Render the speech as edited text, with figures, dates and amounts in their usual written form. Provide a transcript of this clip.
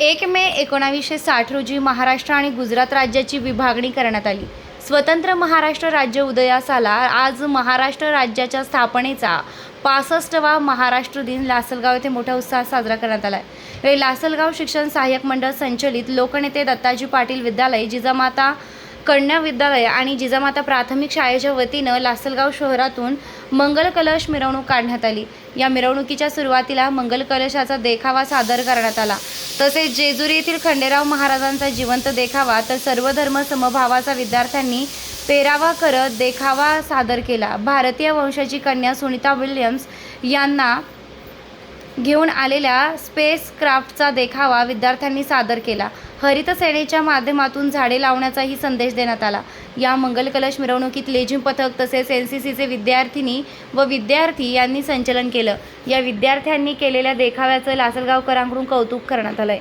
1 मे 1960 रोजी महाराष्ट्र आणि गुजरात राज्याची विभागणी करण्यात आली. स्वतंत्र महाराष्ट्र राज्य उदयास आला. आज महाराष्ट्र राज्याच्या स्थापनेचा 65वा महाराष्ट्र दिन लासलगाव येथे मोठ्या उत्साहात साजरा करण्यात आला आहे. लासलगाव शिक्षण सहाय्यक मंडळ संचलित लोकनेते दत्ताजी पाटील विद्यालय, जिजामाता कन्या विद्यालय आणि जिजामाता प्राथमिक शाळेच्या वतीनं लासलगाव शहरातून मंगल कलश मिरवणूक काढण्यात आली. या मिरवणुकीच्या सुरुवातीला मंगल कलशाचा देखावा सादर करण्यात आला. तसेच जेजुरी येथील खंडेराव महाराजांचा जिवंत देखावा तर सर्व धर्म समभावाचा विद्यार्थ्यांनी पेरावा करत देखावा सादर केला. भारतीय वंशाची कन्या सुनीता विल्यम्स यांना घेऊन आलेल्या स्पेस क्राफ्टचा देखावा विद्यार्थ्यांनी सादर केला. हरित सेनेच्या माध्यमातून झाडे लावण्याचाही संदेश देण्यात आला. या मंगल कलश मिरवणुकीत लेझिम पथक तसेच NCCचे विद्यार्थिनी व विद्यार्थी यांनी संचलन केलं. या विद्यार्थ्यांनी केलेल्या देखाव्याचं लासलगावकरांकडून कौतुक करण्यात आलंय.